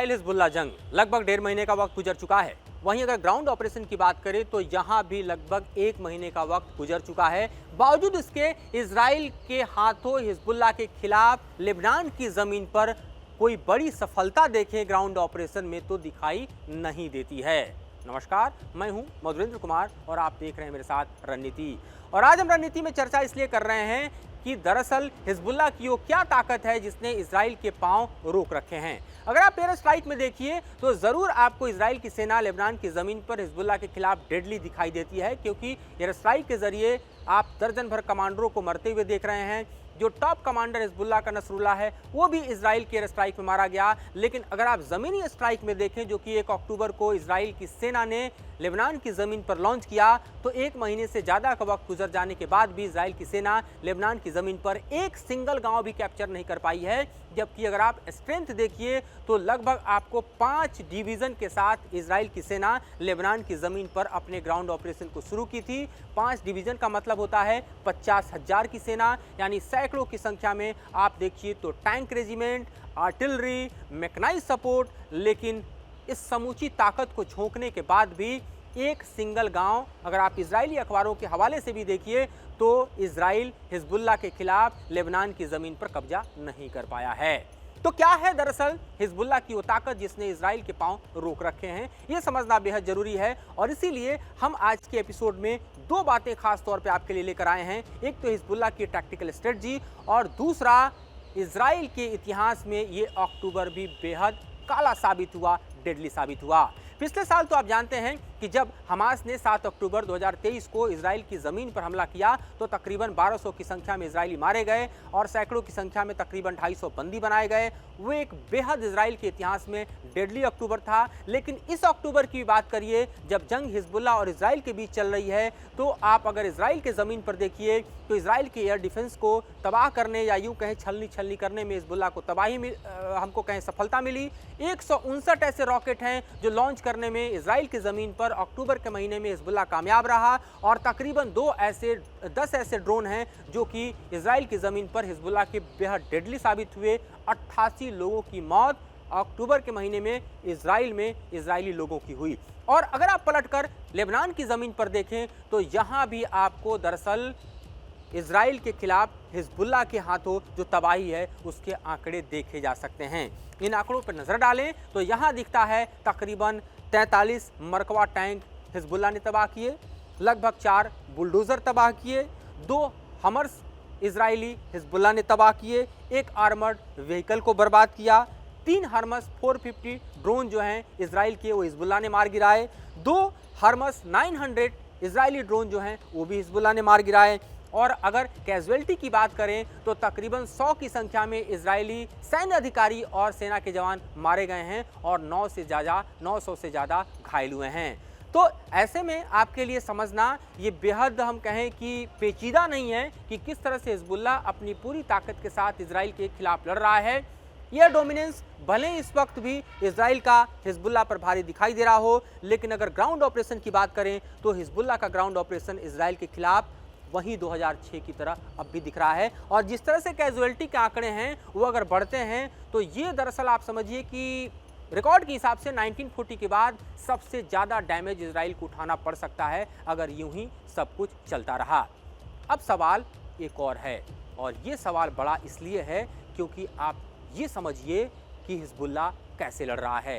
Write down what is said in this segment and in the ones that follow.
Israel Hezbollah जंग लगभग 1.5 महीने का वक्त गुजर चुका है। वहीं अगर ग्राउंड ऑपरेशन की बात करें तो यहां भी लगभग 1 महीने का वक्त गुजर चुका है। बावजूद इसके इसराइल के हाथों हिजबुल्लाह के खिलाफ लेबनान की जमीन पर कोई बड़ी सफलता देखें ग्राउंड ऑपरेशन में तो दिखाई नहीं देती है। नमस्कार, मैं हूं मधुरेंद्र कुमार और आप देख रहे हैं मेरे साथ रणनीति। और आज हम रणनीति में चर्चा इसलिए कर रहे हैं कि दरअसल हिजबुल्लाह की वो क्या ताकत है जिसने इजराइल के पांव रोक रखे हैं। अगर आप एयर स्ट्राइक में देखिए तो जरूर आपको इजराइल की सेना लेबनान की जमीन पर हिजबुल्लाह के खिलाफ डेडली दिखाई देती है, क्योंकि एयर स्ट्राइक के जरिए आप दर्जन भर कमांडरों को मरते हुए देख रहे हैं। जो टॉप कमांडर हिजबुल्लाह का नसरुल्लाह है वो भी इजराइल के एयर स्ट्राइक में मारा गया। लेकिन अगर आप जमीनी स्ट्राइक में देखें जो कि 1 अक्टूबर को इजराइल की सेना ने लेबनान की जमीन पर लॉन्च किया, तो 1 महीने से ज्यादा का वक्त गुजर जाने के बाद भी इजराइल की सेना लेबनान की जमीन पर एक सिंगल गांव भी कैप्चर नहीं कर पाई है। जबकि अगर आप स्ट्रेंथ देखिए तो लगभग आपको 5 डिवीजन के साथ इजराइल की सेना लेबनान की जमीन पर अपने ग्राउंड ऑपरेशन को शुरू की थी। 5 डिवीजन का मतलब होता है 50,000 की सेना, यानी सैकड़ों की संख्या में आप देखिए तो tank regiment, artillery, mechanised support. लेकिन इस समूची ताकत को झोंकने के बाद भी एक सिंगल गांव, अगर आप इजरायली अखबारों के हवाले से भी देखिए तो इजराइल हिजबुल्लाह के खिलाफ लेबनान की जमीन पर कब्जा नहीं कर पाया है। तो क्या है दरअसल हिजबुल्लाह की वो ताकत जिसने इजराइल के पांव रोक रखे हैं, ये समझना बेहद जरूरी है। और इसीलिए हम आज के एपिसोड में 2 बातें खास तौर पे आपके लिए लेकर आए हैं। एक तो हिजबुल्लाह की टैक्टिकल स्ट्रेटजी और दूसरा इजराइल के इतिहास में ये अक्टूबर भी बेहद काला साबित हुआ, डेडली साबित हुआ। पिछले साल तो आप जानते हैं कि जब हमास ने 7 अक्टूबर 2023 को इजराइल की ज़मीन पर हमला किया तो तकरीबन 1200 की संख्या में इजरायली मारे गए और सैकड़ों की संख्या में तकरीबन 250 बंदी बनाए गए। वो एक बेहद इजराइल के इतिहास में डेडली अक्टूबर था। लेकिन इस अक्टूबर की बात करिए जब जंग हिजबुल्लाह और इजराइल के बीच चल रही है, तो आप अगर इजराइल के ज़मीन पर देखिए तो इजराइल के एयर डिफेंस को तबाह करने या यूँ कहें छलनी करने में हिजबुल्लाह को हमको कहें सफलता मिली। 159 ऐसे रॉकेट हैं जो लॉन्च करने में इजराइल की ज़मीन पर अक्टूबर के महीने में हिजबुल्लाह कामयाब रहा। और तकरीबन 10 ऐसे ड्रोन हैं जो कि इजराइल की ज़मीन पर हिजबुल्लाह के बेहद डेडली साबित हुए। 88 लोगों की मौत अक्टूबर के महीने में इजराइल में इजरायली लोगों की हुई। और अगर आप पलटकर लेबनान की ज़मीन पर देखें तो यहाँ भी आपको दरअसल इजराइल के खिलाफ हिजबुल्लाह के हाथों जो तबाही है उसके आंकड़े देखे जा सकते हैं। इन आंकड़ों पर नज़र डालें तो यहाँ दिखता है तकरीबन 43 मरकवा टैंक हिजबुल्लाह ने तबाह किए, लगभग 4 बुलडोज़र तबाह किए, 2 हमर्स इजरायली हिजबुल्लाह ने तबाह किए, 1 आर्मर्ड व्हीकल को बर्बाद किया, 3 हर्मस 450 ड्रोन जो हैं इजराइल के वो हिजबुल्लाह ने मार गिराए, 2 हर्मस 900 इजरायली ड्रोन जो हैं वो भी हिजबुल्लाह ने मार गिराए। और अगर कैजुअलिटी की बात करें तो तकरीबन 100 की संख्या में इजरायली सैन्य अधिकारी और सेना के जवान मारे गए हैं और 900 से ज़्यादा घायल हुए हैं। तो ऐसे में आपके लिए समझना ये बेहद हम कहें कि पेचीदा नहीं है कि किस तरह से हिजबुल्लाह अपनी पूरी ताकत के साथ इजराइल के खिलाफ लड़ रहा है। यह डोमिनेंस भले इस वक्त भी इजराइल का हिजबुल्लाह पर भारी दिखाई दे रहा हो, लेकिन अगर ग्राउंड ऑपरेशन की बात करें तो हिजबुल्लाह का ग्राउंड ऑपरेशन इजराइल के खिलाफ वही 2006 की तरह अब भी दिख रहा है। और जिस तरह से कैजुअलिटी के आंकड़े हैं वो अगर बढ़ते हैं तो ये दरअसल आप समझिए कि रिकॉर्ड के हिसाब से 1940 के बाद सबसे ज़्यादा डैमेज इजराइल को उठाना पड़ सकता है अगर यूं ही सब कुछ चलता रहा। अब सवाल एक और है, और ये सवाल बड़ा इसलिए है क्योंकि आप ये समझिए कि हिजबुल्लाह कैसे लड़ रहा है।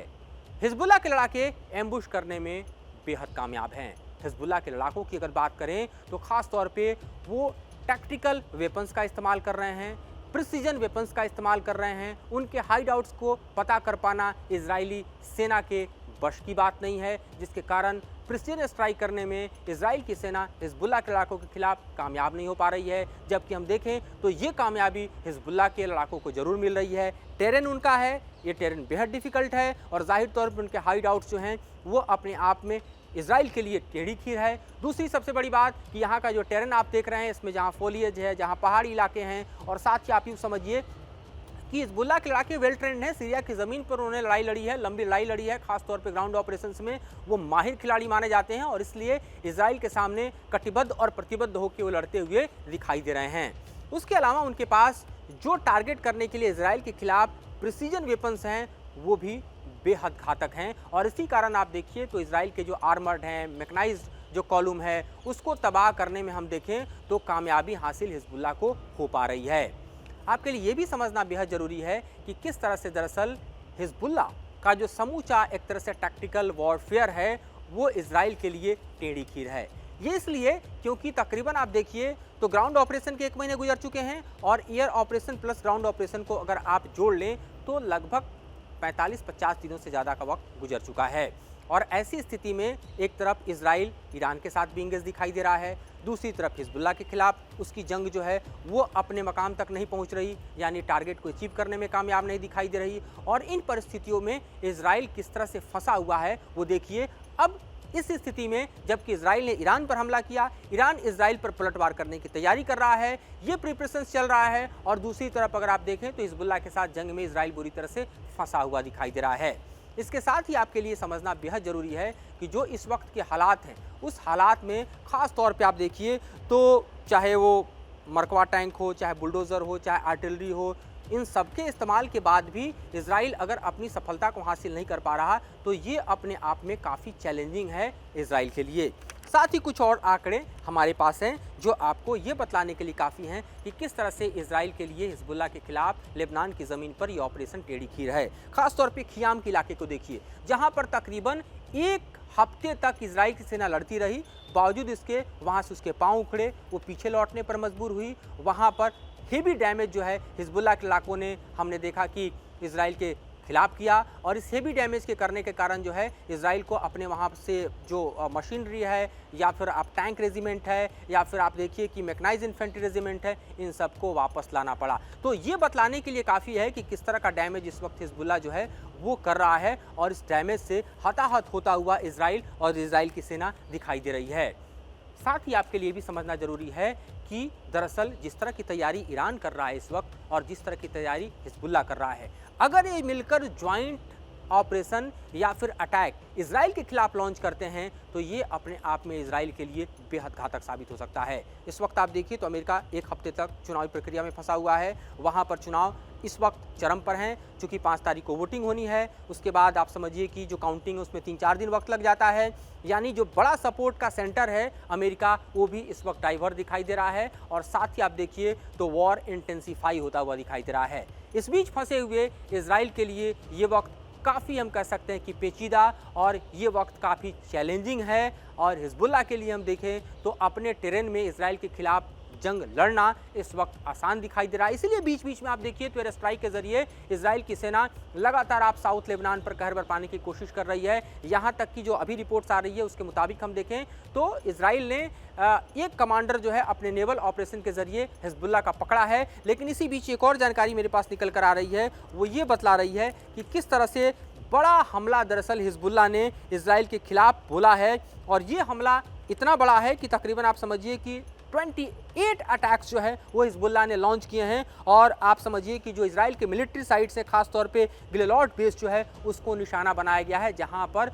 हिजबुल्लाह के लड़ाके एम्बुश करने में बेहद कामयाब हैं। हिजबुल्लाह के लड़ाकों की अगर बात करें तो ख़ास तौर पे वो टैक्टिकल वेपन्स का इस्तेमाल कर रहे हैं, प्रिसीजन वेपन्स का इस्तेमाल कर रहे हैं। उनके हाइड आउट्स को पता कर पाना इजरायली सेना के बश की बात नहीं है, जिसके कारण प्रिसीजन स्ट्राइक करने में इजराइल की सेना हिजबुल्लाह के लड़ाकों के खिलाफ कामयाब नहीं हो पा रही है। जबकि हम देखें तो ये कामयाबी हिजबुल्लाह के लड़ाकों को जरूर मिल रही है। टेरेन उनका है, ये टेरेन बेहद डिफ़िकल्ट है और जाहिर तौर पर उनके हाइड आउट्स जो हैं वो अपने आप में इजराइल के लिए टेढ़ी खीर है। दूसरी सबसे बड़ी बात कि यहाँ का जो टेरेन आप देख रहे हैं इसमें जहाँ फोलिएज है, जहाँ पहाड़ी इलाके हैं, और साथ ही आप यूँ समझिए कि हिजबुल्लाह के लड़ाके वेल ट्रेंड हैं। सीरिया की ज़मीन पर उन्होंने लड़ाई लड़ी है, लंबी लड़ाई लड़ी है, खासतौर पे ग्राउंड ऑपरेशंस में वो माहिर खिलाड़ी माने जाते हैं और इसलिए इजराइल के सामने कटिबद्ध और प्रतिबद्ध होकर वो लड़ते हुए दिखाई दे रहे हैं। उसके अलावा उनके पास जो टारगेट करने के लिए इजराइल के खिलाफ प्रिसीजन वेपन्स हैं वो भी बेहद घातक हैं। और इसी कारण आप देखिए तो इजराइल के जो आर्मर्ड हैं, मैकेनाइज्ड जो कॉलम है, उसको तबाह करने में हम देखें तो कामयाबी हासिल हिजबुल्लाह को हो पा रही है। आपके लिए ये भी समझना बेहद ज़रूरी है कि किस तरह से दरअसल हिजबुल्लाह का जो समूचा एक तरह से टैक्टिकल वॉरफेयर है वो इजराइल के लिए टेढ़ी खीर है। ये इसलिए क्योंकि तकरीबन आप देखिए तो ग्राउंड ऑपरेशन के 1 महीने गुजर चुके हैं और air operation plus ground operation को अगर आप जोड़ लें तो लगभग 45-50 दिनों से ज़्यादा का वक्त गुजर चुका है। और ऐसी स्थिति में एक तरफ इजराइल ईरान के साथ भी इंगेज दिखाई दे रहा है, दूसरी तरफ हिजबुल्लाह के खिलाफ उसकी जंग जो है वो अपने मकाम तक नहीं पहुंच रही, यानी टारगेट को अचीव करने में कामयाब नहीं दिखाई दे रही। और इन परिस्थितियों में इजराइल किस तरह से फंसा हुआ है वो देखिए। अब इस स्थिति में जबकि इजराइल ने ईरान पर हमला किया, ईरान इजराइल पर पलटवार करने की तैयारी कर रहा है, ये प्रिपरेशंस चल रहा है, और दूसरी तरफ अगर आप देखें तो हिजबुल्लाह के साथ जंग में इजराइल बुरी तरह से फंसा हुआ दिखाई दे रहा है। इसके साथ ही आपके लिए समझना बेहद ज़रूरी है कि जो इस वक्त के हालात हैं उस हालात में ख़ास तौर पे आप देखिए तो चाहे वो मरकवा टैंक हो, चाहे बुलडोज़र हो, चाहे आर्टिलरी हो, इन सब के इस्तेमाल के बाद भी इजराइल अगर अपनी सफलता को हासिल नहीं कर पा रहा तो ये अपने आप में काफ़ी चैलेंजिंग है इजराइल के लिए। साथ ही कुछ और आंकड़े हमारे पास हैं जो आपको ये बतलाने के लिए काफ़ी हैं कि किस तरह से इजराइल के लिए हिजबुल्लाह के खिलाफ लेबनान की ज़मीन पर ये ऑपरेशन टेढ़ी खीर है। ख़ास तौर पे खियाम के इलाके को देखिए, जहाँ पर तकरीबन 1 हफ्ते तक इजराइल की सेना लड़ती रही, बावजूद इसके वहाँ से उसके पाँव उखड़े, वो पीछे लौटने पर मजबूर हुई। वहाँ पर हेवी डैमेज जो है हिजबुल्लाह के इलाकों ने हमने देखा कि इजराइल के खिलाफ किया, और इस हेवी डैमेज के करने के कारण जो है इजराइल को अपने वहाँ से जो मशीनरी है, या फिर आप टैंक रेजिमेंट है, या फिर आप देखिए कि मैकेनाइज्ड इन्फेंट्री रेजिमेंट है, इन सबको वापस लाना पड़ा। तो ये बतलाने के लिए काफ़ी है कि किस तरह का डैमेज इस वक्त हिजबुल्लाह जो है वो कर रहा है, और इस डैमेज से हताहत होता हुआ इजराइल और इजराइल की सेना दिखाई दे रही है। साथ ही आपके लिए भी समझना ज़रूरी है कि दरअसल जिस तरह की तैयारी ईरान कर रहा है इस वक्त और जिस तरह की तैयारी हिजबुल्लाह कर रहा है, अगर ये मिलकर ज्वाइंट ऑपरेशन या फिर अटैक इजराइल के खिलाफ लॉन्च करते हैं तो ये अपने आप में इजराइल के लिए बेहद घातक साबित हो सकता है। इस वक्त आप देखिए तो अमेरिका 1 हफ्ते तक चुनावी प्रक्रिया में फंसा हुआ है, वहाँ पर चुनाव इस वक्त चरम पर हैं, चूँकि 5 तारीख को वोटिंग होनी है। उसके बाद आप समझिए कि जो काउंटिंग है उसमें 3-4 दिन वक्त लग जाता है, यानी जो बड़ा सपोर्ट का सेंटर है अमेरिका वो भी इस वक्त डाइवर्ट दिखाई दे रहा है, और साथ ही आप देखिए तो वॉर इंटेंसीफाई होता हुआ दिखाई दे रहा है। इस बीच फंसे हुए इजराइल के लिए ये वक्त काफ़ी हम कह सकते हैं कि पेचीदा, और ये वक्त काफ़ी चैलेंजिंग है। और हिजबुल्लाह के लिए हम देखें तो अपने टेरेन में इजराइल के खिलाफ जंग लड़ना इस वक्त आसान दिखाई दे रहा है। इसीलिए बीच बीच में आप देखिए तो एयर स्ट्राइक के जरिए इजराइल की सेना लगातार आप साउथ लेबनान पर कहर बरपाने की कोशिश कर रही है। यहाँ तक कि जो अभी रिपोर्ट्स आ रही है उसके मुताबिक हम देखें तो इजराइल ने एक कमांडर जो है अपने नेवल ऑपरेशन के जरिए हिजबुल्लाह का पकड़ा है। लेकिन इसी बीच एक और जानकारी मेरे पास निकल कर आ रही है, वो ये बतला रही है कि किस तरह से बड़ा हमला दरअसल हिजबुल्लाह ने इजराइल के खिलाफ बोला है, और ये हमला इतना बड़ा है कि तकरीबन आप समझिए कि 28 अटैक्स जो है वो हिजबुल्लाह ने लॉन्च किए हैं। और आप समझिए कि जो इजराइल के मिलिट्री साइट से खास तौर पे गिलेलॉट बेस जो है उसको निशाना बनाया गया है, जहां पर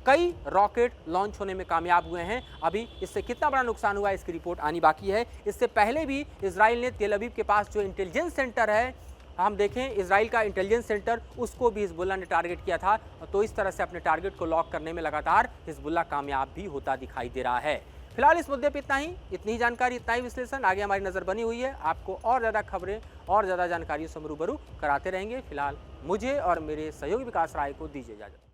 कई रॉकेट लॉन्च होने में कामयाब हुए हैं। अभी इससे कितना बड़ा नुकसान हुआ है इसकी रिपोर्ट आनी बाकी है। इससे पहले भी इजराइल ने तेल अवीव के पास जो इंटेलिजेंस सेंटर है, हम देखें इजराइल का इंटेलिजेंस सेंटर, उसको भी हिजबुल्लाह ने टारगेट किया था। तो इस तरह से अपने टारगेट को लॉक करने में लगातार हिजबुल्लाह कामयाब भी होता दिखाई दे रहा है। फिलहाल इस मुद्दे पे इतनी ही जानकारी, इतना ही विश्लेषण। आगे हमारी नज़र बनी हुई है, आपको और ज़्यादा खबरें और ज़्यादा जानकारियों से रूबरू कराते रहेंगे। फिलहाल मुझे और मेरे सहयोगी विकास राय को दीजिए इजाज़त।